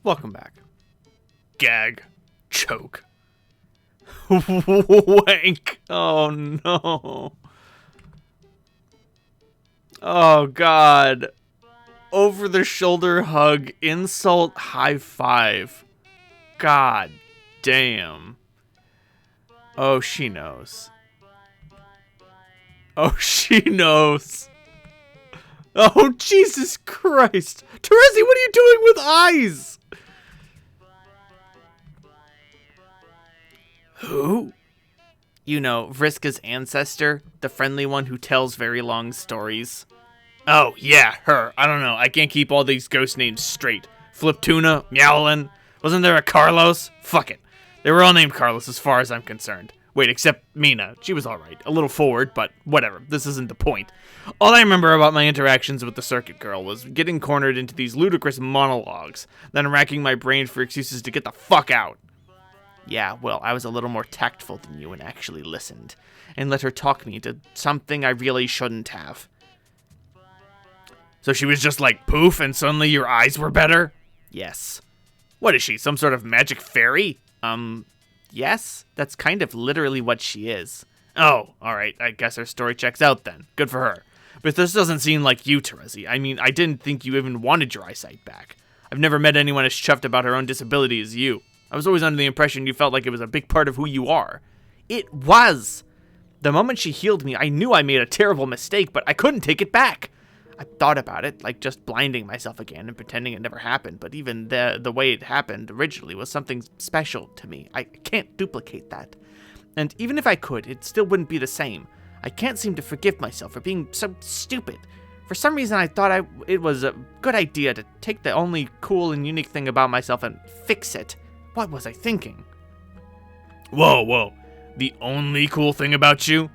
Welcome back. Gag. Choke. Wank. Oh no. Oh god. Over the shoulder hug. Insult high five. God damn. Oh, she knows. Oh, she knows. Oh, Jesus Christ. Terezi, what are you doing with eyes? Who? You know, Vriska's ancestor, the friendly one who tells very long stories. Oh, yeah, her. I don't know. I can't keep all these ghost names straight. Fliptuna, Meowlin. Wasn't there a Carlos? Fuck it. They were all named Carlos as far as I'm concerned. Wait, except Mina. She was alright. A little forward, but whatever. This isn't the point. All I remember about my interactions with the circuit girl was getting cornered into these ludicrous monologues, then racking my brain for excuses to get the fuck out. Yeah, well, I was a little more tactful than you and actually listened, and let her talk me into something I really shouldn't have. So she was just like, poof, and suddenly your eyes were better? Yes. What is she, some sort of magic fairy? Yes, that's kind of literally what she is. Oh, alright, I guess her story checks out then. Good for her. But this doesn't seem like you, Terezi. I mean, I didn't think you even wanted your eyesight back. I've never met anyone as chuffed about her own disability as you. I was always under the impression you felt like it was a big part of who you are. It was! The moment she healed me, I knew I made a terrible mistake, but I couldn't take it back. I thought about it, like just blinding myself again and pretending it never happened, but even the way it happened originally was something special to me. I can't duplicate that. And even if I could, it still wouldn't be the same. I can't seem to forgive myself for being so stupid. For some reason, I thought it was a good idea to take the only cool and unique thing about myself and fix it. What was I thinking? Whoa. The only cool thing about you?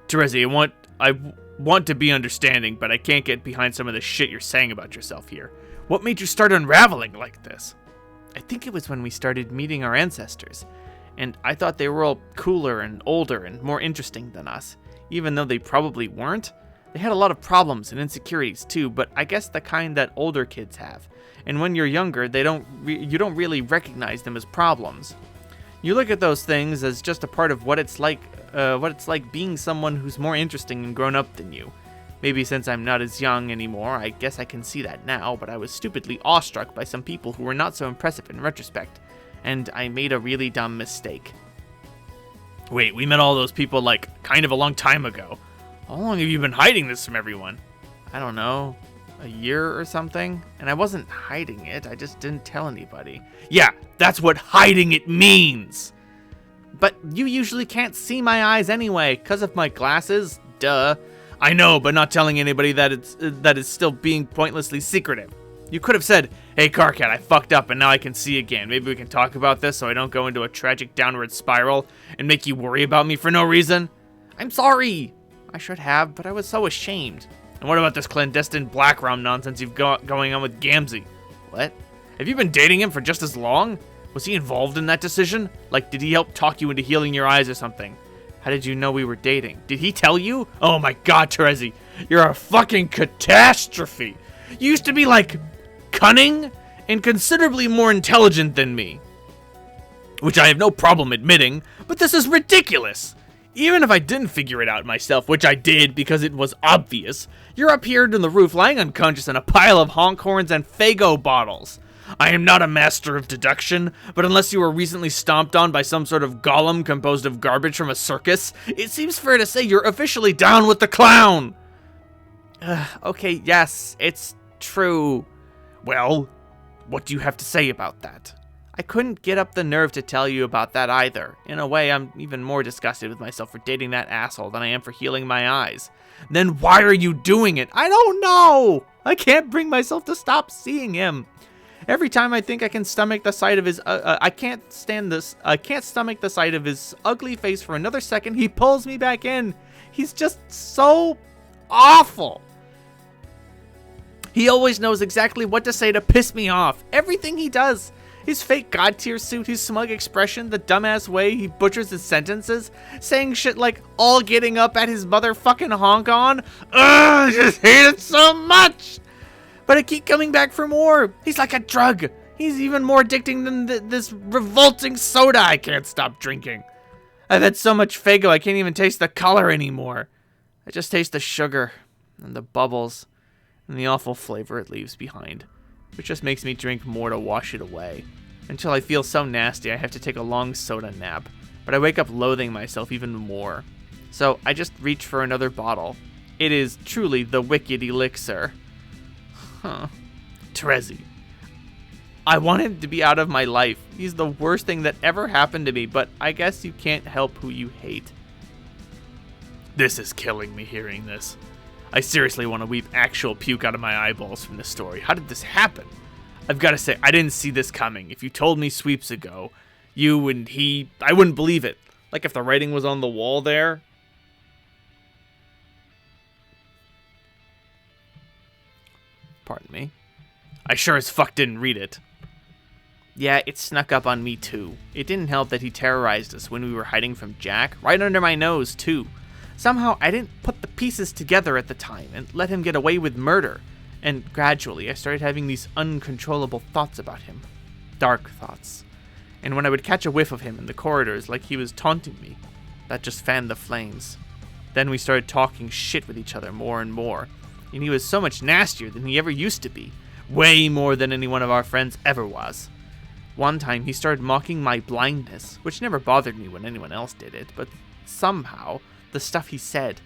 Terezi, I want to be understanding, but I can't get behind some of the shit you're saying about yourself here. What made you start unraveling like this? I think it was when we started meeting our ancestors, and I thought they were all cooler and older and more interesting than us, even though they probably weren't. They had a lot of problems and insecurities too, but I guess the kind that older kids have. And when you're younger, you don't really recognize them as problems. You look at those things as just a part of what it's like being someone who's more interesting and grown up than you. Maybe since I'm not as young anymore, I guess I can see that now, but I was stupidly awestruck by some people who were not so impressive in retrospect, and I made a really dumb mistake. Wait, we met all those people like kind of a long time ago. How long have you been hiding this from everyone? I don't know, a year or something? And I wasn't hiding it, I just didn't tell anybody. Yeah, that's what hiding it means! But you usually can't see my eyes anyway, because of my glasses, duh. I know, but not telling anybody that is still being pointlessly secretive. You could have said, hey Carcat, I fucked up and now I can see again. Maybe we can talk about this so I don't go into a tragic downward spiral and make you worry about me for no reason. I'm sorry! I should have, but I was so ashamed. And what about this clandestine black rum nonsense you've got going on with Gamzee? What? Have you been dating him for just as long? Was he involved in that decision? Like, did he help talk you into healing your eyes or something? How did you know we were dating? Did he tell you? Oh my god, Terezi, you're a fucking catastrophe. You used to be, like, cunning and considerably more intelligent than me. Which I have no problem admitting, but this is ridiculous. Even if I didn't figure it out myself, which I did because it was obvious, you're up here on the roof lying unconscious in a pile of honk horns and Faygo bottles. I am not a master of deduction, but unless you were recently stomped on by some sort of golem composed of garbage from a circus, it seems fair to say you're officially down with the clown! Okay, yes, it's true. Well, what do you have to say about that? I couldn't get up the nerve to tell you about that either. In a way, I'm even more disgusted with myself for dating that asshole than I am for healing my eyes. Then why are you doing it? I don't know! I can't bring myself to stop seeing him. Every time I think I can stomach the sight of his, I can't stomach the sight of his ugly face for another second, he pulls me back in. He's just so awful. He always knows exactly what to say to piss me off. Everything he does. His fake god tier suit, his smug expression, the dumbass way he butchers his sentences, saying shit like all getting up at his motherfucking honk on. Ugh, I just hate it so much. But I keep coming back for more. He's like a drug. He's even more addicting than this revolting soda I can't stop drinking. I've had so much Faygo I can't even taste the color anymore. I just taste the sugar and the bubbles and the awful flavor it leaves behind, which just makes me drink more to wash it away, until I feel so nasty I have to take a long soda nap, but I wake up loathing myself even more. So I just reach for another bottle. It is truly the wicked elixir. Terezi. I want him to be out of my life. He's the worst thing that ever happened to me, but I guess you can't help who you hate. This is killing me hearing this. I seriously want to weep actual puke out of my eyeballs from this story. How did this happen? I've got to say, I didn't see this coming. If you told me sweeps ago, you and he, I wouldn't believe it. Like if the writing was on the wall there. Pardon me. I sure as fuck didn't read it. Yeah, it snuck up on me too. It didn't help that he terrorized us when we were hiding from Jack, right under my nose too. Somehow I didn't put the pieces together at the time and let him get away with murder. And gradually I started having these uncontrollable thoughts about him. Dark thoughts. And when I would catch a whiff of him in the corridors like he was taunting me, that just fanned the flames. Then we started talking shit with each other more and more. And he was so much nastier than he ever used to be. Way more than any one of our friends ever was. One time he started mocking my blindness, which never bothered me when anyone else did it, but somehow, the stuff he said,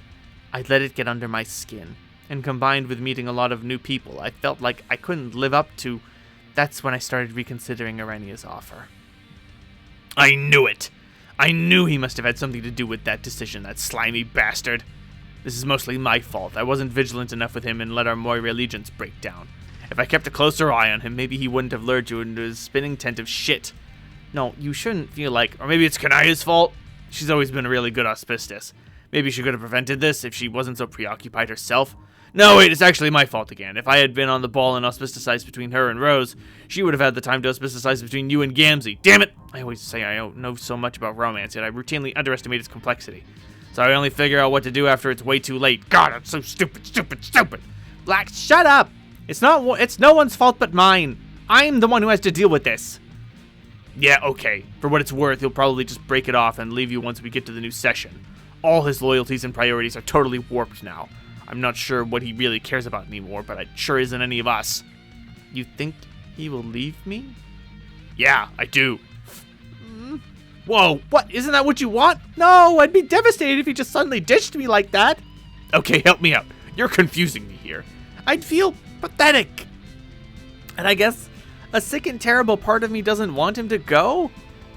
I let it get under my skin. And combined with meeting a lot of new people, I felt like I couldn't live up to. That's when I started reconsidering Arenia's offer. I knew it! I knew he must have had something to do with that decision, that slimy bastard. This is mostly my fault. I wasn't vigilant enough with him and let our Moira allegiance break down. If I kept a closer eye on him, maybe he wouldn't have lured you into his spinning tent of shit. No, you shouldn't feel like... Or maybe it's Kanaya's fault? She's always been a really good auspicious. Maybe she could have prevented this if she wasn't so preoccupied herself. No, wait, it's actually my fault again. If I had been on the ball and auspicized between her and Rose, she would have had the time to auspicize between you and Gamzee. Damn it! I always say I don't know so much about romance, yet I routinely underestimate its complexity. So I only figure out what to do after it's way too late. God, I'm so stupid. Black, shut up! It's no one's fault but mine. I'm the one who has to deal with this. Yeah, okay. For what it's worth, he'll probably just break it off and leave you once we get to the new session. All his loyalties and priorities are totally warped now. I'm not sure what he really cares about anymore, but it sure isn't any of us. You think he will leave me? Yeah, I do. Whoa, what? Isn't that what you want? No, I'd be devastated if he just suddenly ditched me like that. Okay, help me out. You're confusing me here. I'd feel pathetic. And I guess a sick and terrible part of me doesn't want him to go.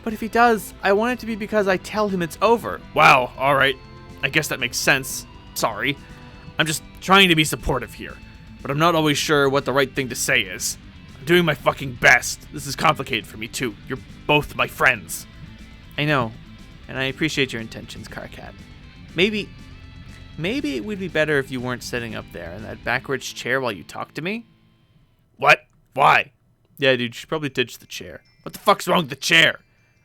But if he does, I want it to be because I tell him it's over. Wow, alright. I guess that makes sense. Sorry. I'm just trying to be supportive here. But I'm not always sure what the right thing to say is. I'm doing my fucking best. This is complicated for me too. You're both my friends. I know. And I appreciate your intentions, Karkat. Maybe it would be better if you weren't sitting up there in that backwards chair while you talk to me. What? Why? Yeah, dude, you should probably ditch the chair. What the fuck's wrong with the chair?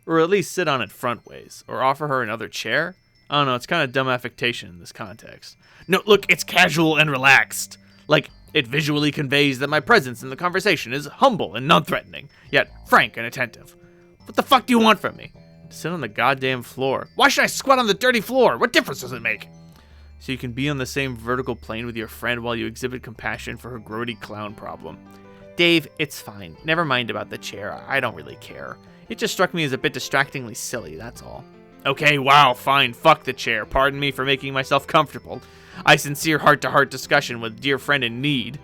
Or at least sit on it front ways. Or offer her another chair? I don't know, it's kind of dumb affectation in this context. No, look, it's casual and relaxed. Like, it visually conveys that my presence in the conversation is humble and non-threatening, yet frank and attentive. What the fuck do you want from me? To sit on the goddamn floor. Why should I squat on the dirty floor? What difference does it make? So you can be on the same vertical plane with your friend while you exhibit compassion for her grody clown problem. Dave, it's fine. Never mind about the chair. I don't really care. It just struck me as a bit distractingly silly, that's all. Okay, wow, fine. Fuck the chair. Pardon me for making myself comfortable. I sincere heart-to-heart discussion with dear friend in need.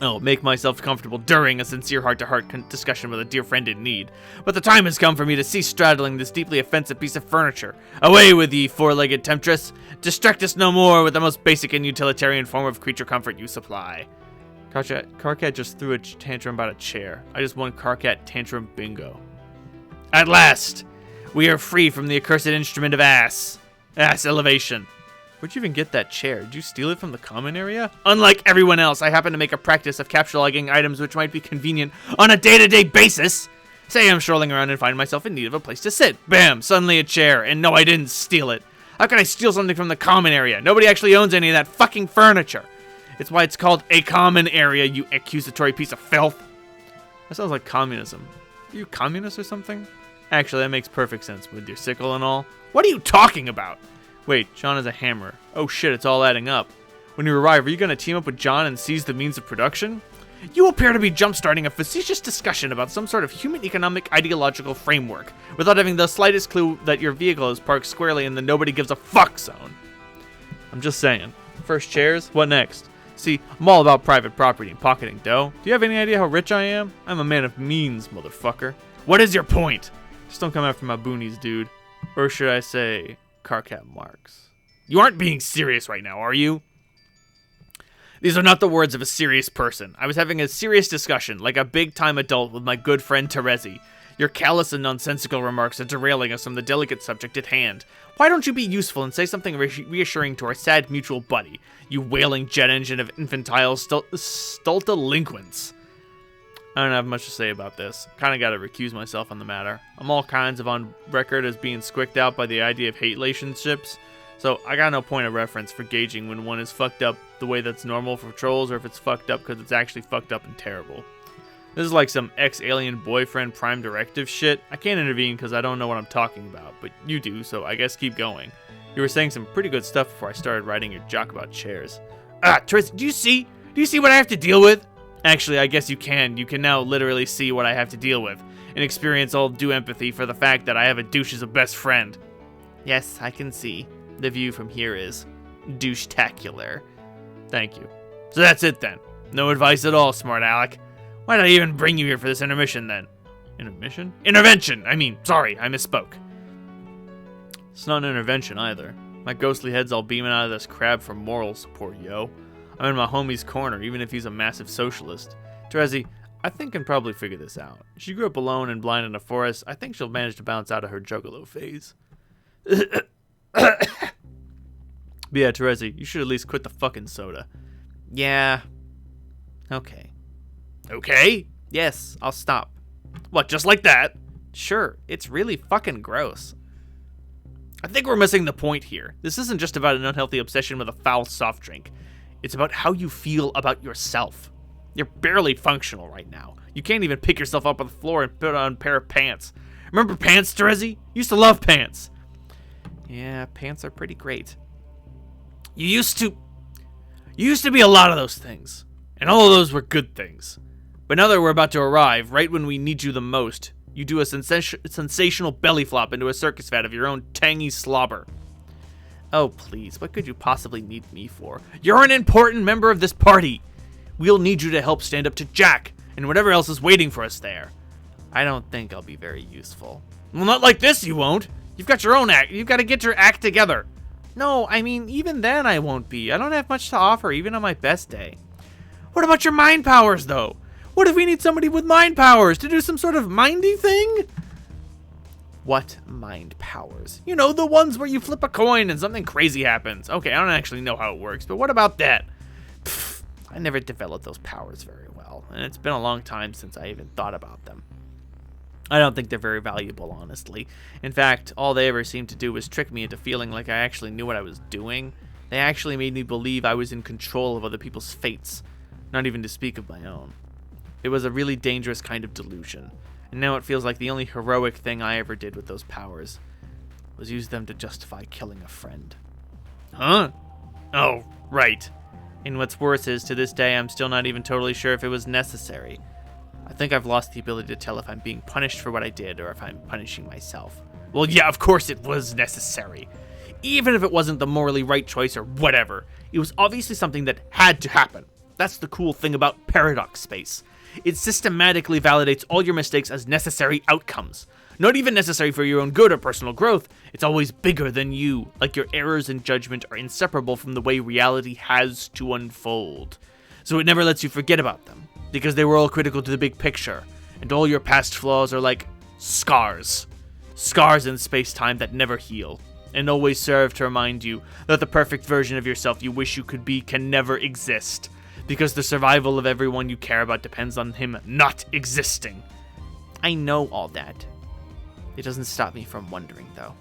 Oh, make myself comfortable during a sincere heart-to-heart discussion with a dear friend in need. But the time has come for me to cease straddling this deeply offensive piece of furniture. Away with ye, four-legged temptress. Distract us no more with the most basic and utilitarian form of creature comfort you supply. Karkat just threw a tantrum about a chair. I just won Karkat tantrum bingo. At last, we are free from the accursed instrument of ass elevation. Where'd you even get that chair? Did you steal it from the common area? Unlike everyone else, I happen to make a practice of cataloging items which might be convenient on a day-to-day basis. Say I'm strolling around and find myself in need of a place to sit. Bam! Suddenly a chair. And no, I didn't steal it. How can I steal something from the common area? Nobody actually owns any of that fucking furniture. It's why it's called a common area, you accusatory piece of filth. That sounds like communism. Are you communist or something? Actually, that makes perfect sense with your sickle and all. What are you talking about? Wait, John has a hammer. Oh shit, it's all adding up. When you arrive, are you going to team up with John and seize the means of production? You appear to be jump-starting a facetious discussion about some sort of human economic ideological framework, without having the slightest clue that your vehicle is parked squarely in the nobody gives a fuck zone. I'm just saying. First chairs, what next? See, I'm all about private property and pocketing dough. Do you have any idea how rich I am? I'm a man of means, motherfucker. What is your point? Just don't come after my boonies, dude. Or should I say, Carcap Marks. You aren't being serious right now, are you? These are not the words of a serious person. I was having a serious discussion, like a big-time adult with my good friend Terezi. Your callous and nonsensical remarks are derailing us from the delicate subject at hand. Why don't you be useful and say something reassuring to our sad mutual buddy, you wailing jet engine of infantile stultilinquents? I don't have much to say about this. Kinda gotta recuse myself on the matter. I'm all kinds of on record as being squicked out by the idea of hate relationships, so I got no point of reference for gauging when one is fucked up the way that's normal for trolls or if it's fucked up because it's actually fucked up and terrible. This is like some ex-alien boyfriend prime directive shit. I can't intervene because I don't know what I'm talking about, but you do, so I guess keep going. You were saying some pretty good stuff before I started writing your jock about chairs. Tris, do you see what I have to deal with? Actually, I guess you can. You can now literally see what I have to deal with, and experience all due empathy for the fact that I have a douche as a best friend. Yes, I can see. The view from here is douche-tacular. Thank you. So that's it then. No advice at all, smart Alec. Why did I even bring you here for this intermission then? Intermission? Intervention! Sorry, I misspoke. It's not an intervention either. My ghostly head's all beaming out of this crab for moral support, yo. I'm in my homie's corner, even if he's a massive socialist. Terezi, I think can probably figure this out. She grew up alone and blind in a forest. I think she'll manage to bounce out of her juggalo phase. But yeah, Terezi, you should at least quit the fucking soda. Yeah. Okay. Okay? Yes, I'll stop. What, just like that? Sure, it's really fucking gross. I think we're missing the point here. This isn't just about an unhealthy obsession with a foul soft drink. It's about how you feel about yourself. You're barely functional right now. You can't even pick yourself up on the floor and put on a pair of pants. Remember pants, Terezi? You used to love pants. Yeah, pants are pretty great. You used to be a lot of those things. And all of those were good things. But now that we're about to arrive, right when we need you the most, you do a sensational belly flop into a circus vat of your own tangy slobber. Oh, please, what could you possibly need me for? You're an important member of this party. We'll need you to help stand up to Jack and whatever else is waiting for us there. I don't think I'll be very useful. Well, not like this, you won't. You've got your own act. You've got to get your act together. No, even then I won't be. I don't have much to offer, even on my best day. What about your mind powers, though? What if we need somebody with mind powers to do some sort of mindy thing? What mind powers? You know, the ones where you flip a coin and something crazy happens. Okay, I don't actually know how it works, but what about that? Pfft, I never developed those powers very well, and it's been a long time since I even thought about them. I don't think they're very valuable, honestly. In fact, all they ever seemed to do was trick me into feeling like I actually knew what I was doing. They actually made me believe I was in control of other people's fates, not even to speak of my own. It was a really dangerous kind of delusion, and now it feels like the only heroic thing I ever did with those powers was use them to justify killing a friend. Huh? Oh, right. And what's worse is, to this day, I'm still not even totally sure if it was necessary. I think I've lost the ability to tell if I'm being punished for what I did or if I'm punishing myself. Well, yeah, of course it was necessary. Even if it wasn't the morally right choice or whatever, it was obviously something that had to happen. That's the cool thing about paradox space. It systematically validates all your mistakes as necessary outcomes. Not even necessary for your own good or personal growth. It's always bigger than you, like your errors in judgment are inseparable from the way reality has to unfold. So it never lets you forget about them, because they were all critical to the big picture, and all your past flaws are like scars. Scars in space-time that never heal, and always serve to remind you that the perfect version of yourself you wish you could be can never exist, because the survival of everyone you care about depends on him not existing. I know all that. It doesn't stop me from wondering, though.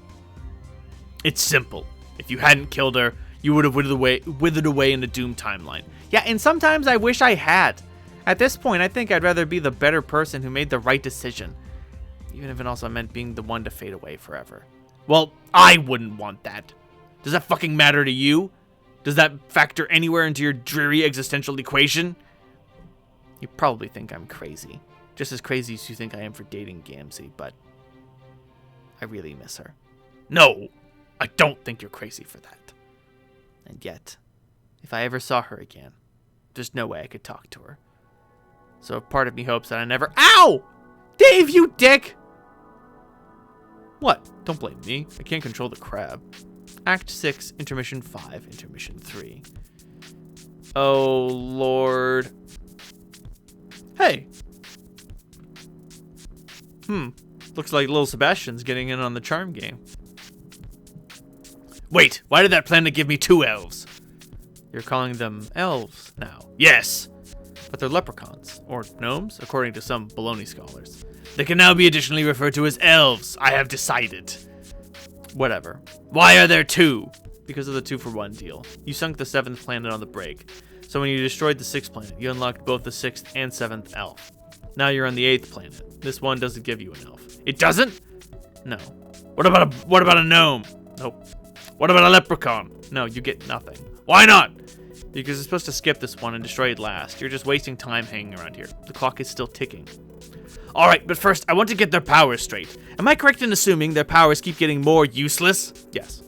It's simple. If you hadn't killed her, you would have withered away in the Doom timeline. Yeah, and sometimes I wish I had. At this point, I think I'd rather be the better person who made the right decision. Even if it also meant being the one to fade away forever. Well, I wouldn't want that. Does that fucking matter to you? Does that factor anywhere into your dreary existential equation? You probably think I'm crazy. Just as crazy as you think I am for dating Gamzee, but I really miss her. No, I don't think you're crazy for that. And yet, if I ever saw her again, there's no way I could talk to her. So a part of me hopes that I never— Ow! Dave, you dick! What? Don't blame me. I can't control the crab. Act 6, Intermission 5, Intermission 3. Oh, Lord. Hey. Looks like little Sebastian's getting in on the charm game. Wait, why did that planet give me 2 elves? You're calling them elves now. Yes. But they're leprechauns, or gnomes, according to some baloney scholars. They can now be additionally referred to as elves, I have decided. Whatever. Why are there 2? Because of the 2-for-1 deal. You sunk the 7th planet on the break. So when you destroyed the 6th planet, you unlocked both the 6th and 7th elf. Now you're on the 8th planet. This one doesn't give you an elf. It doesn't? No. What about a gnome? Nope. What about a leprechaun? No, you get nothing. Why not? Because it's supposed to skip this one and destroy it last. You're just wasting time hanging around here. The clock is still ticking. Alright, but first, I want to get their powers straight. Am I correct in assuming their powers keep getting more useless? Yes.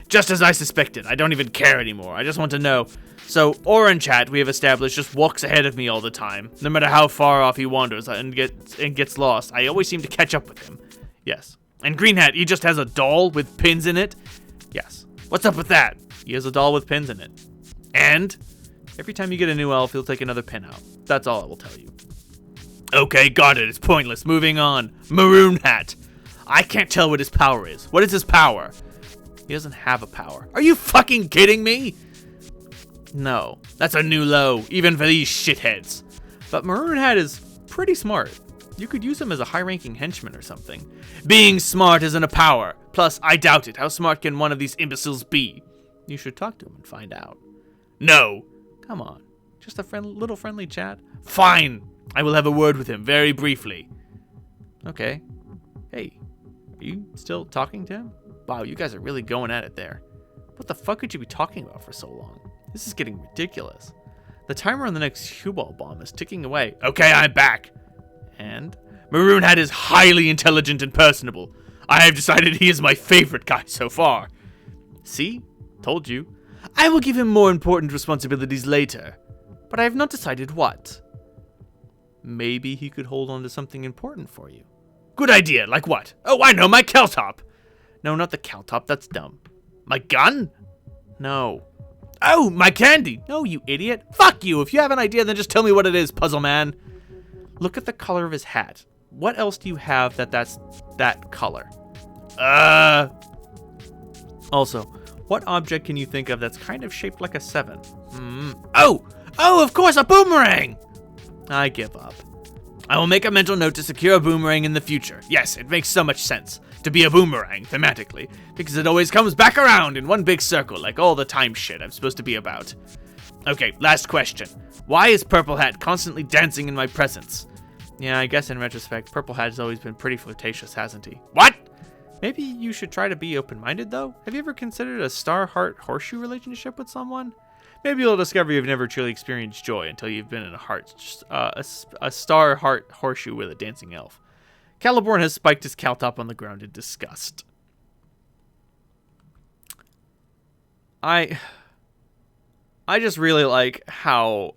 Just as I suspected. I don't even care anymore. I just want to know. So, Orange Hat, we have established, just walks ahead of me all the time. No matter how far off he wanders and gets lost, I always seem to catch up with him. Yes. And Green Hat, he just has a doll with pins in it? Yes. What's up with that? He has a doll with pins in it. And every time you get a new elf, he'll take another pin out. That's all I will tell you. Okay, got it. It's pointless. Moving on. Maroon Hat. I can't tell what his power is. What is his power? He doesn't have a power. Are you fucking kidding me? No. That's a new low, even for these shitheads. But Maroon Hat is pretty smart. You could use him as a high-ranking henchman or something. Being smart isn't a power. Plus, I doubt it. How smart can one of these imbeciles be? You should talk to him and find out. No. Come on. Just a little friendly chat? Fine. I will have a word with him very briefly. Okay. Hey, are you still talking to him? Wow, you guys are really going at it there. What the fuck could you be talking about for so long? This is getting ridiculous. The timer on the next cue ball bomb is ticking away. Okay, I'm back. And? Maroon Hat is highly intelligent and personable. I have decided he is my favorite guy so far. See? Told you. I will give him more important responsibilities later. But I have not decided what. Maybe he could hold on to something important for you. Good idea. Like what? Oh, I know. My Keltop. No, not the Keltop. That's dumb. My gun? No. Oh, my candy. No, you idiot. Fuck you. If you have an idea, then just tell me what it is, puzzle man. Look at the color of his hat. What else do you have that's that color? Also, what object can you think of that's kind of shaped like a 7? Oh, of course, a boomerang. I give up. I will make a mental note to secure a boomerang in the future. Yes, it makes so much sense to be a boomerang, thematically, because it always comes back around in one big circle, like all the time shit I'm supposed to be about. Okay, last question. Why is Purple Hat constantly dancing in my presence? Yeah, I guess in retrospect, Purple Hat has always been pretty flirtatious, hasn't he? What? Maybe you should try to be open-minded, though? Have you ever considered a star-heart-horseshoe relationship with someone? Maybe you'll discover you've never truly experienced joy until you've been in a star-heart-horseshoe with a dancing elf. Caliborn has spiked his Caltop on the ground in disgust. I just really like how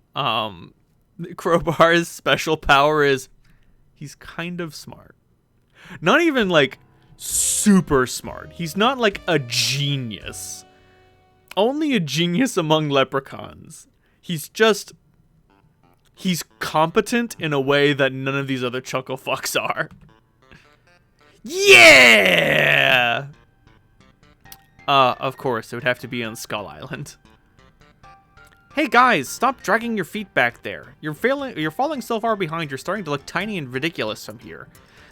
Crowbar's special power is he's kind of smart. Not even like super smart. He's not like a genius. Only a genius among leprechauns. He's competent in a way that none of these other chuckle fucks are. Yeah! Of course, it would have to be on Skull Island. Hey guys, stop dragging your feet back there. You're falling so far behind, you're starting to look tiny and ridiculous from here.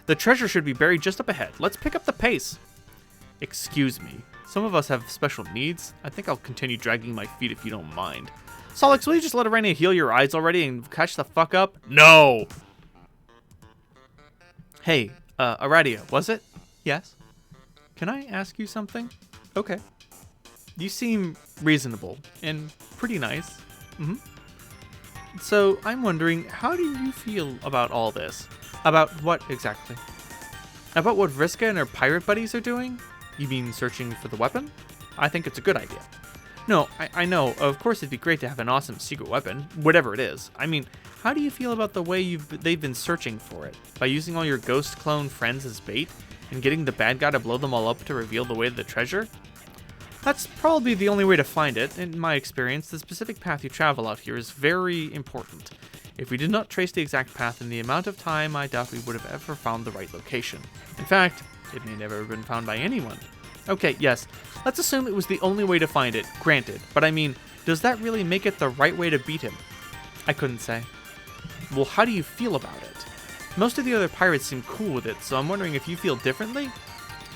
The treasure should be buried just up ahead. Let's pick up the pace. Excuse me. Some of us have special needs. I think I'll continue dragging my feet if you don't mind. Solix, will you just let Arania heal your eyes already and catch the fuck up? No! Hey, Aradia, was it? Yes. Can I ask you something? Okay. You seem reasonable and pretty nice. So, I'm wondering, how do you feel about all this? About what exactly? About what Vriska and her pirate buddies are doing? You mean searching for the weapon? I think it's a good idea. No, I know, of course it'd be great to have an awesome secret weapon, whatever it is. I mean, how do you feel about the way they've been searching for it? By using all your ghost clone friends as bait, and getting the bad guy to blow them all up to reveal the way to the treasure? That's probably the only way to find it. In my experience, the specific path you travel out here is very important. If we did not trace the exact path in the amount of time, I doubt we would have ever found the right location. In fact, it may never have been found by anyone. Okay, yes, let's assume it was the only way to find it, granted. But I mean, does that really make it the right way to beat him? I couldn't say. Well, how do you feel about it? Most of the other pirates seem cool with it, so I'm wondering if you feel differently?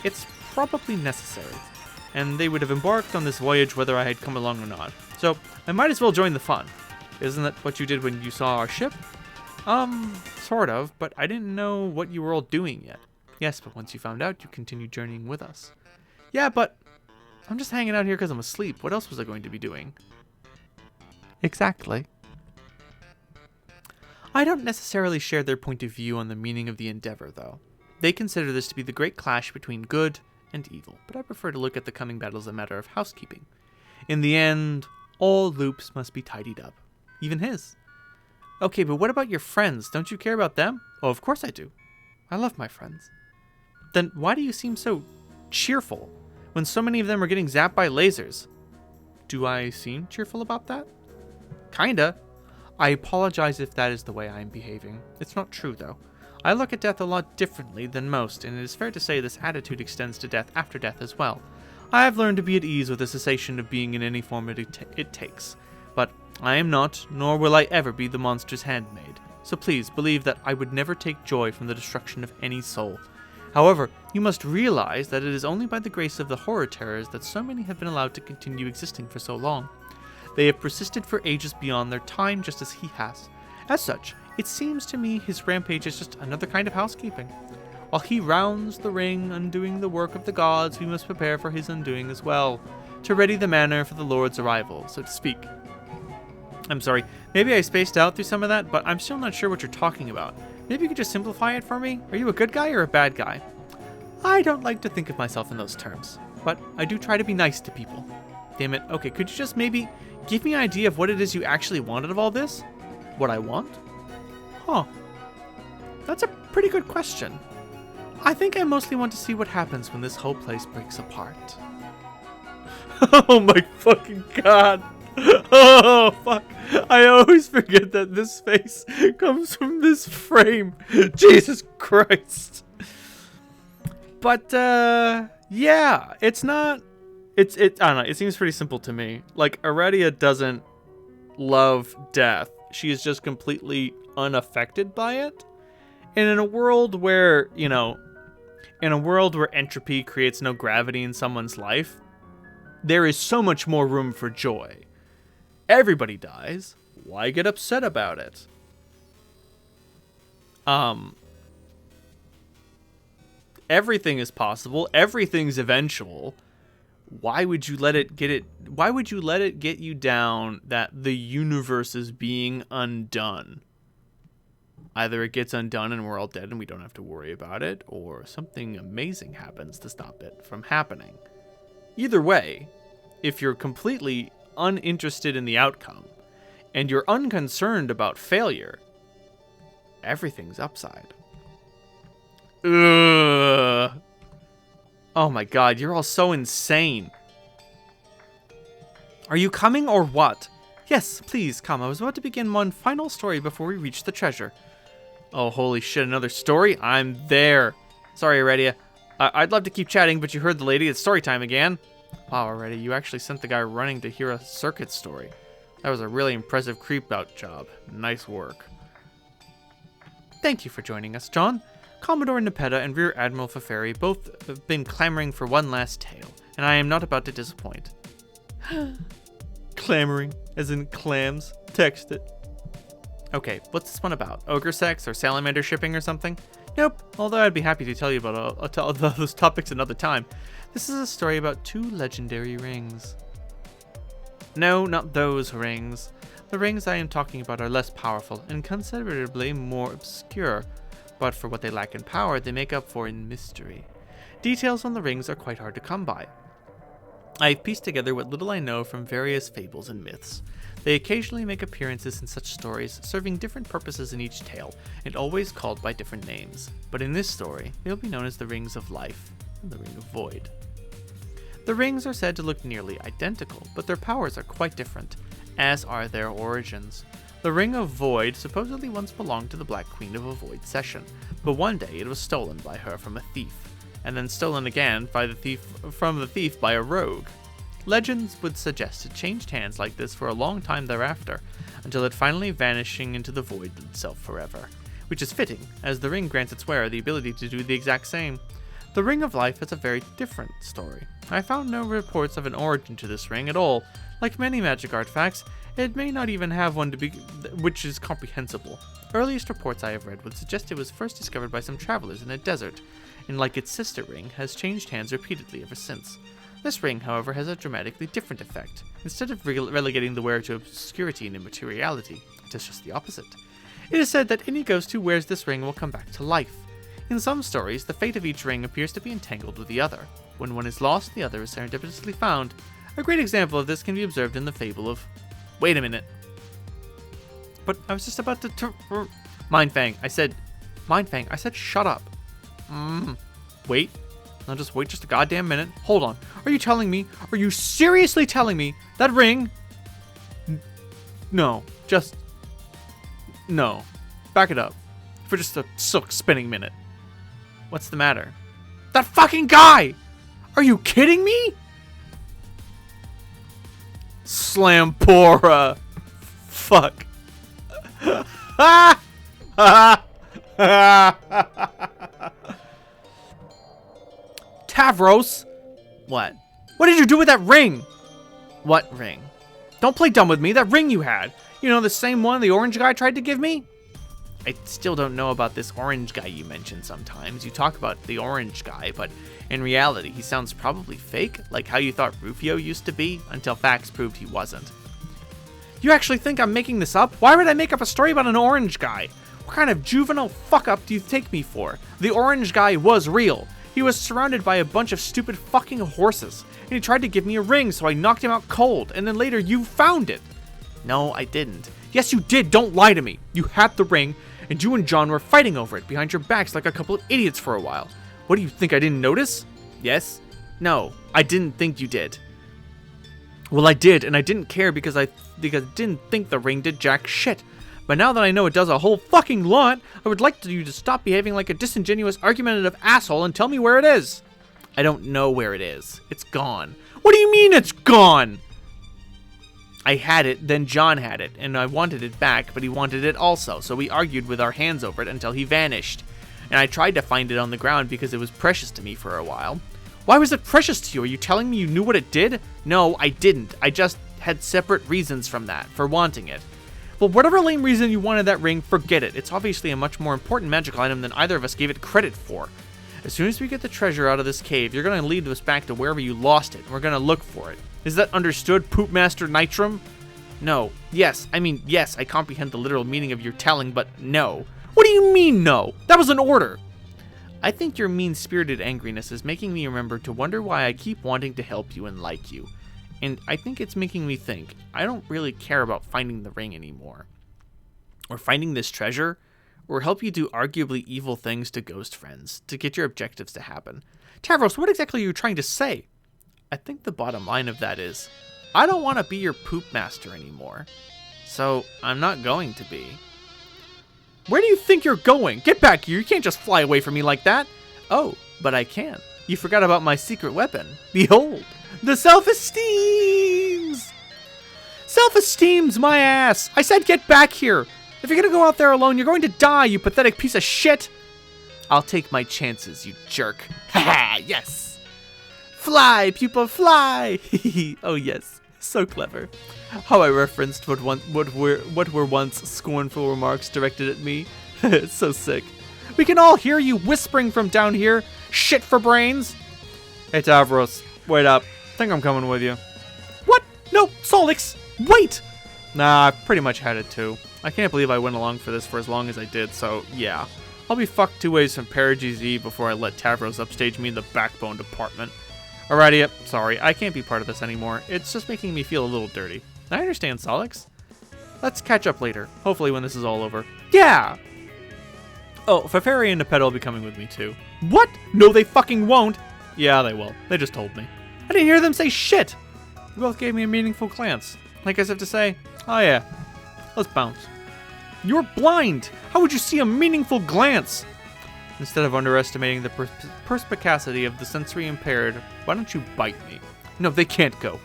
It's probably necessary. And they would have embarked on this voyage whether I had come along or not. So, I might as well join the fun. Isn't that what you did when you saw our ship? Sort of, but I didn't know what you were all doing yet. Yes, but once you found out, you continued journeying with us. Yeah, but I'm just hanging out here because I'm asleep. What else was I going to be doing? Exactly. I don't necessarily share their point of view on the meaning of the endeavor, though. They consider this to be the great clash between good and evil, but I prefer to look at the coming battle as a matter of housekeeping. In the end, all loops must be tidied up. Even his. Okay, but what about your friends? Don't you care about them? Oh, of course I do. I love my friends. Then why do you seem so cheerful when so many of them are getting zapped by lasers? Do I seem cheerful about that? Kinda. I apologize if that is the way I am behaving. It's not true, though. I look at death a lot differently than most, and it is fair to say this attitude extends to death after death as well. I have learned to be at ease with the cessation of being in any form it takes. But I am not, nor will I ever be the monster's handmaid. So please believe that I would never take joy from the destruction of any soul. However, you must realize that it is only by the grace of the horror terrors that so many have been allowed to continue existing for so long. They have persisted for ages beyond their time, just as he has. As such, it seems to me his rampage is just another kind of housekeeping. While he rounds the ring, undoing the work of the gods, we must prepare for his undoing as well, to ready the manor for the Lord's arrival, so to speak. I'm sorry, maybe I spaced out through some of that, but I'm still not sure what you're talking about. Maybe you could just simplify it for me? Are you a good guy or a bad guy? I don't like to think of myself in those terms, but I do try to be nice to people. Damn it, okay, could you just maybe give me an idea of what it is you actually wanted of all this? What I want? Huh. That's a pretty good question. I think I mostly want to see what happens when this whole place breaks apart. Oh my fucking god. Oh fuck. I always forget that this face comes from this frame. Jesus Christ. But yeah, it's not I don't know, it seems pretty simple to me. Like, Aradia doesn't love death. She is just completely unaffected by it. And in a world where, you know, in a world where entropy creates no gravity in someone's life, there is so much more room for joy. Everybody dies. Why get upset about it? Everything is possible. Everything's eventual. Why would you let it get you down that the universe is being undone? Either it gets undone and we're all dead and we don't have to worry about it, or something amazing happens to stop it from happening. Either way, if you're completely uninterested in the outcome and you're unconcerned about failure, everything's upside. Ugh. Oh my god, you're all so insane. Are you coming or what? Yes, please come. I was about to begin one final story before we reach the treasure. Oh, holy shit, another story? I'm there. Sorry, Aradia. I'd love to keep chatting, but you heard the lady. It's story time again. Wow, Aradia, you actually sent the guy running to hear a circuit story. That was a really impressive creep-out job. Nice work. Thank you for joining us, John. Commodore Nepeta and Rear Admiral Faferi both have been clamoring for one last tale, and I am not about to disappoint. Clamoring, as in clams. Text it. Okay, what's this one about? Ogre sex or salamander shipping or something? Nope, although I'd be happy to tell you about all those topics another time. This is a story about 2 legendary rings. No, not those rings. The rings I am talking about are less powerful and considerably more obscure, but for what they lack in power, they make up for in mystery. Details on the rings are quite hard to come by. I have pieced together what little I know from various fables and myths. They occasionally make appearances in such stories, serving different purposes in each tale, and always called by different names. But in this story, they will be known as the Rings of Life and the Ring of Void. The rings are said to look nearly identical, but their powers are quite different, as are their origins. The Ring of Void supposedly once belonged to the Black Queen of a Void Session, but one day it was stolen by her from a thief, and then stolen again by from the thief by a rogue. Legends would suggest it changed hands like this for a long time thereafter, until it finally vanishing into the void itself forever. Which is fitting, as the ring grants its wearer the ability to do the exact same. The Ring of Life has a very different story. I found no reports of an origin to this ring at all. Like many magic artifacts, it may not even have one which is comprehensible. Earliest reports I have read would suggest it was first discovered by some travelers in a desert, and like its sister ring, has changed hands repeatedly ever since. This ring, however, has a dramatically different effect. Instead of relegating the wearer to obscurity and immateriality, it is just the opposite. It is said that any ghost who wears this ring will come back to life. In some stories, the fate of each ring appears to be entangled with the other. When one is lost, the other is serendipitously found. A great example of this can be observed in the fable of... Wait a minute. But I was just about to... Mindfang. I said shut up. Wait. Now just wait just a goddamn minute. Hold on. Are you seriously telling me that ring... No. No. Back it up. For just a silk spinning minute. What's the matter? That fucking guy! Are you kidding me? Slampora. Fuck. Tavros! What? What did you do with that ring? What ring? Don't play dumb with me. That ring you had. You know, the same one the orange guy tried to give me? I still don't know about this orange guy you mentioned sometimes. You talk about the orange guy, but in reality, he sounds probably fake, like how you thought Rufio used to be, until facts proved he wasn't. You actually think I'm making this up? Why would I make up a story about an orange guy? What kind of juvenile fuck-up do you take me for? The orange guy was real. He was surrounded by a bunch of stupid fucking horses, and he tried to give me a ring, so I knocked him out cold, and then later you found it. No, I didn't. Yes, you did. Don't lie to me. You had the ring, and you and John were fighting over it behind your backs like a couple of idiots for a while. What do you think, I didn't notice? Yes? No, I didn't think you did. Well, I did, and I didn't care because I didn't think the ring did jack shit. But now that I know it does a whole fucking lot, I would like you to stop behaving like a disingenuous, argumentative asshole and tell me where it is. I don't know where it is. It's gone. What do you mean it's gone? I had it, then John had it, and I wanted it back, but he wanted it also, so we argued with our hands over it until he vanished. And I tried to find it on the ground because it was precious to me for a while. Why was it precious to you? Are you telling me you knew what it did? No, I didn't. I just had separate reasons from that, for wanting it. Well, whatever lame reason you wanted that ring, forget it. It's obviously a much more important magical item than either of us gave it credit for. As soon as we get the treasure out of this cave, you're going to lead us back to wherever you lost it, and we're going to look for it. Is that understood, Poop Master Nitrum? No. Yes, I comprehend the literal meaning of your telling, but no. What do you mean, no? That was an order. I think your mean-spirited angriness is making me remember to wonder why I keep wanting to help you and like you. And I think it's making me think I don't really care about finding the ring anymore. Or finding this treasure, or help you do arguably evil things to ghost friends to get your objectives to happen. Tavros, what exactly are you trying to say? I think the bottom line of that is, I don't want to be your poop master anymore. So, I'm not going to be. Where do you think you're going? Get back here, you can't just fly away from me like that. Oh, but I can. You forgot about my secret weapon. Behold, the self-esteems! Self-esteems, my ass! I said get back here! If you're gonna go out there alone, you're going to die, you pathetic piece of shit! I'll take my chances, you jerk. Haha, yes! Fly, pupa, fly! Oh yes, so clever. How I referenced what were once scornful remarks directed at me. It's so sick. We can all hear you whispering from down here. Shit for brains. Hey, Tavros, wait up. Think I'm coming with you. What? No, Solix, wait! Nah, I've pretty much had it too. I can't believe I went along for this for as long as I did, so yeah. I'll be fucked two ways from Perigy's Eve before I let Tavros upstage me in the backbone department. Alrighty, yep, sorry, I can't be part of this anymore. It's just making me feel a little dirty. I understand, Solix. Let's catch up later, hopefully when this is all over. Yeah! Oh, Feferi and Nepeta will be coming with me too. What? No, they fucking won't! Yeah, they will. They just told me. I didn't hear them say shit! They both gave me a meaningful glance. Like as if to say, oh yeah, let's bounce. You're blind! How would you see a meaningful glance? Instead of underestimating the perspicacity of the sensory impaired, why don't you bite me? No, they can't go.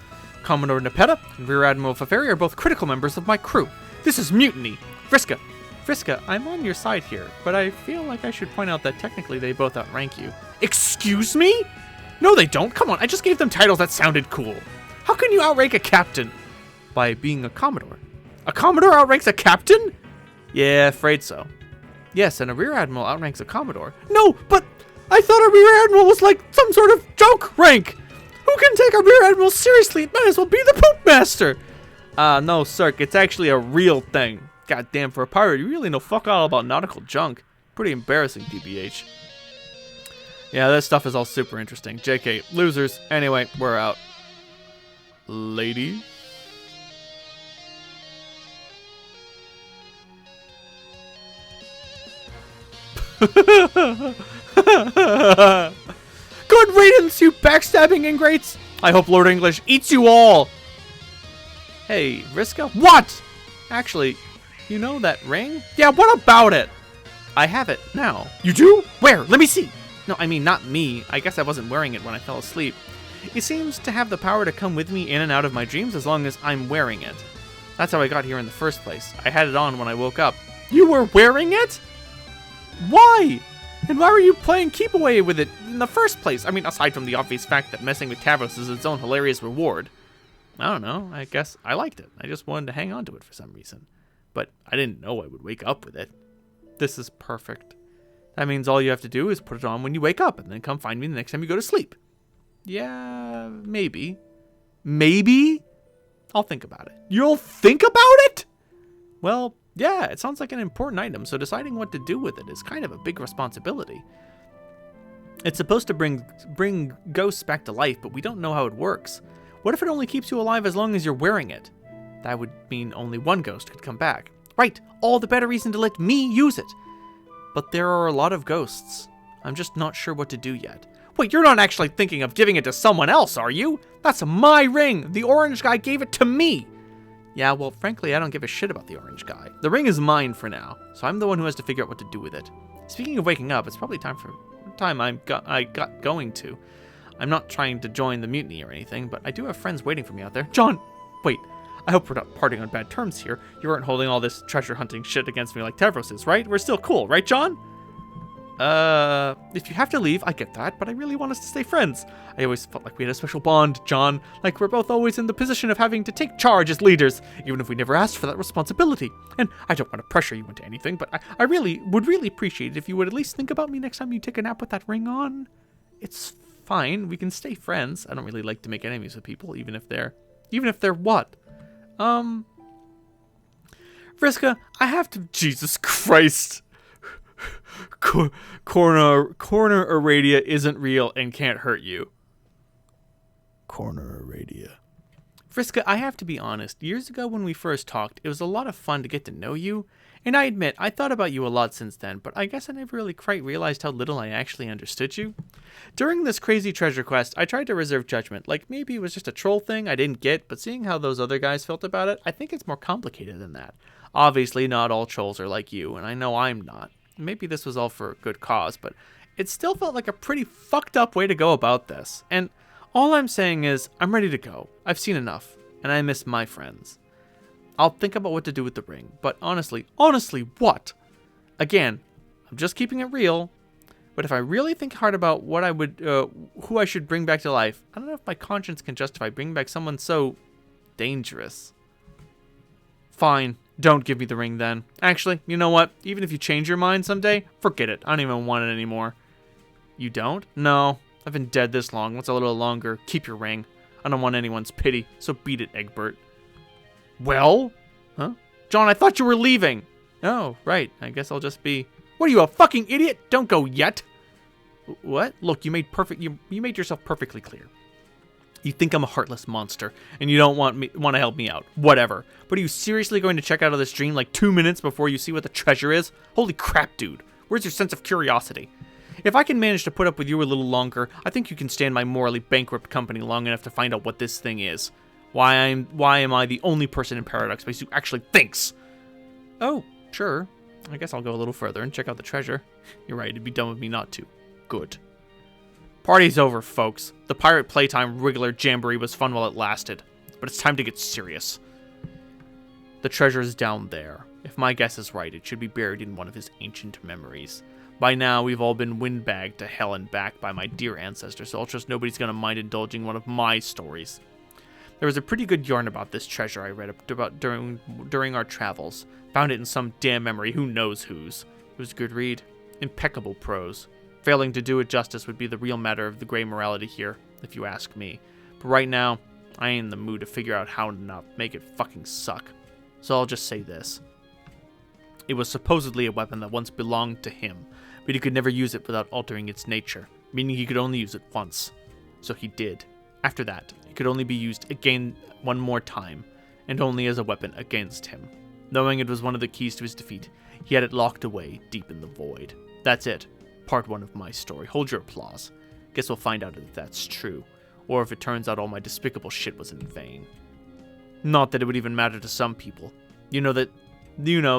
Commodore Nepeta and Rear Admiral Feferi are both critical members of my crew. This is mutiny. Vriska, I'm on your side here, but I feel like I should point out that technically they both outrank you. Excuse me? No, they don't. Come on, I just gave them titles that sounded cool. How can you outrank a captain? By being a Commodore. A Commodore outranks a captain? Yeah, afraid so. Yes, and a Rear Admiral outranks a Commodore. No, but I thought a Rear Admiral was like some sort of joke rank. Who can take a Rear Admiral seriously? It might as well be the Poop Master. No, Cirque, it's actually a real thing. Goddamn, for a pirate, you really know fuck all about nautical junk. Pretty embarrassing, TBH. Yeah, this stuff is all super interesting. JK, losers. Anyway, we're out. Ladies? Good riddance, you backstabbing ingrates! I hope Lord English eats you all! Hey, Vriska? What? Actually, you know that ring? Yeah, what about it? I have it now. You do? Where? Let me see! No, I mean, not me. I guess I wasn't wearing it when I fell asleep. It seems to have the power to come with me in and out of my dreams as long as I'm wearing it. That's how I got here in the first place. I had it on when I woke up. You were wearing it? Why? And why were you playing keep away with it in the first place? I mean, aside from the obvious fact that messing with Tavros is its own hilarious reward. I don't know. I guess I liked it. I just wanted to hang on to it for some reason. But I didn't know I would wake up with it. This is perfect. That means all you have to do is put it on when you wake up and then come find me the next time you go to sleep. Yeah, maybe. Maybe? I'll think about it. You'll think about it? Well, yeah, it sounds like an important item, so deciding what to do with it is kind of a big responsibility. It's supposed to bring ghosts back to life, but we don't know how it works. What if it only keeps you alive as long as you're wearing it? That would mean only one ghost could come back. Right, all the better reason to let me use it. But there are a lot of ghosts. I'm just not sure what to do yet. Wait, you're not actually thinking of giving it to someone else, are you? That's my ring. The orange guy gave it to me. Yeah, well, frankly, I don't give a shit about the orange guy. The ring is mine for now, so I'm the one who has to figure out what to do with it. Speaking of waking up, it's probably time I got going to. I'm not trying to join the mutiny or anything, but I do have friends waiting for me out there. John! Wait, I hope we're not parting on bad terms here. You aren't holding all this treasure hunting shit against me like Tavros is, right? We're still cool, right, John? If you have to leave, I get that, but I really want us to stay friends. I always felt like we had a special bond, John. Like we're both always in the position of having to take charge as leaders, even if we never asked for that responsibility. And I don't want to pressure you into anything, but I would really appreciate it if you would at least think about me next time you take a nap with that ring on. It's fine. We can stay friends. I don't really like to make enemies with people, even if they're what? Vriska, I have to... Jesus Christ. Corner Aradia isn't real and can't hurt you. Corner Aradia. Vriska, I have to be honest. Years ago when we first talked, it was a lot of fun to get to know you. And I admit, I thought about you a lot since then, but I guess I never really quite realized how little I actually understood you. During this crazy treasure quest, I tried to reserve judgment. Like, maybe it was just a troll thing I didn't get, but seeing how those other guys felt about it, I think it's more complicated than that. Obviously, not all trolls are like you, and I know I'm not. Maybe this was all for a good cause, but it still felt like a pretty fucked up way to go about this. And all I'm saying is, I'm ready to go. I've seen enough, and I miss my friends. I'll think about what to do with the ring, but honestly, what? Again, I'm just keeping it real, but if I really think hard about what I would, who I should bring back to life, I don't know if my conscience can justify bringing back someone so dangerous. Fine. Don't give me the ring then. Actually, you know what? Even if you change your mind someday, forget it. I don't even want it anymore. You don't? No. I've been dead this long. What's a little longer? Keep your ring. I don't want anyone's pity, so beat it, Egbert. Well? Huh? John, I thought you were leaving. Oh, right. I guess I'll just be... What are you, a fucking idiot? Don't go yet. What? Look, you made yourself perfectly clear. You think I'm a heartless monster, and you don't want to help me out. Whatever. But are you seriously going to check out of this dream like 2 minutes before you see what the treasure is? Holy crap, dude. Where's your sense of curiosity? If I can manage to put up with you a little longer, I think you can stand my morally bankrupt company long enough to find out what this thing is. Why am I the only person in Paradox Space who actually thinks? Oh, sure. I guess I'll go a little further and check out the treasure. You're right, it'd be dumb of me not to. Good. Party's over, folks. The Pirate Playtime Wriggler Jamboree was fun while it lasted, but it's time to get serious. The treasure is down there. If my guess is right, it should be buried in one of his ancient memories. By now, we've all been windbagged to hell and back by my dear ancestors, so I'll trust nobody's gonna mind indulging one of my stories. There was a pretty good yarn about this treasure I read about during our travels. Found it in some damn memory, who knows whose. It was a good read. Impeccable prose. Failing to do it justice would be the real matter of the gray morality here, if you ask me. But right now, I ain't in the mood to figure out how to not make it fucking suck. So I'll just say this. It was supposedly a weapon that once belonged to him, but he could never use it without altering its nature, meaning he could only use it once. So he did. After that, it could only be used again one more time, and only as a weapon against him. Knowing it was one of the keys to his defeat, he had it locked away deep in the void. That's it. Part 1 of my story. Hold your applause. Guess we'll find out if that's true, or if it turns out all my despicable shit was in vain. Not that it would even matter to some people. You know,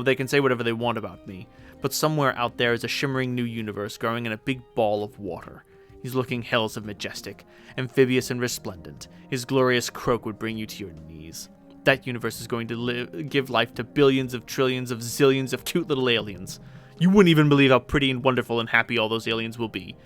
they can say whatever they want about me, but somewhere out there is a shimmering new universe growing in a big ball of water. He's looking hells of majestic, amphibious and resplendent. His glorious croak would bring you to your knees. That universe is going to give life to billions of trillions of zillions of cute little aliens. You wouldn't even believe how pretty and wonderful and happy all those aliens will be.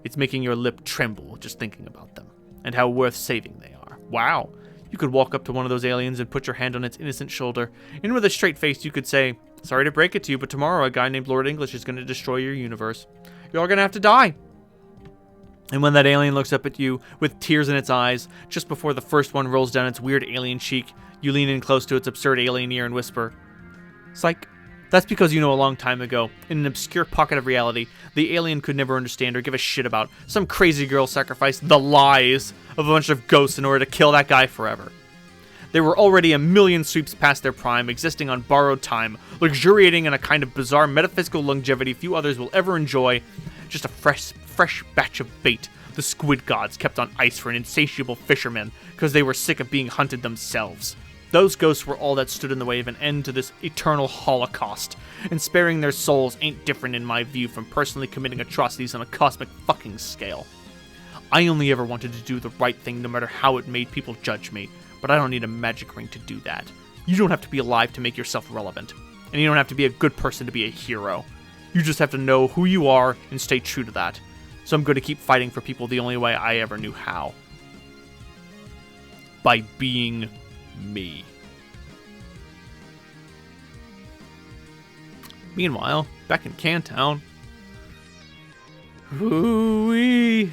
It's making your lip tremble just thinking about them, and how worth saving they are. Wow. You could walk up to one of those aliens and put your hand on its innocent shoulder, and with a straight face you could say, "Sorry to break it to you, but tomorrow a guy named Lord English is going to destroy your universe. You're all going to have to die." And when that alien looks up at you with tears in its eyes, just before the first one rolls down its weird alien cheek, you lean in close to its absurd alien ear and whisper, "Psych." That's because you know a long time ago, in an obscure pocket of reality, the alien could never understand or give a shit about some crazy girl sacrificed the lies of a bunch of ghosts in order to kill that guy forever. They were already a million sweeps past their prime, existing on borrowed time, luxuriating in a kind of bizarre metaphysical longevity few others will ever enjoy. Just a fresh batch of bait the squid gods kept on ice for an insatiable fisherman because they were sick of being hunted themselves. Those ghosts were all that stood in the way of an end to this eternal holocaust, and sparing their souls ain't different in my view from personally committing atrocities on a cosmic fucking scale. I only ever wanted to do the right thing no matter how it made people judge me, but I don't need a magic ring to do that. You don't have to be alive to make yourself relevant, and you don't have to be a good person to be a hero. You just have to know who you are and stay true to that. So I'm going to keep fighting for people the only way I ever knew how. By being me. Meanwhile, back in Cantown. Ooh-wee.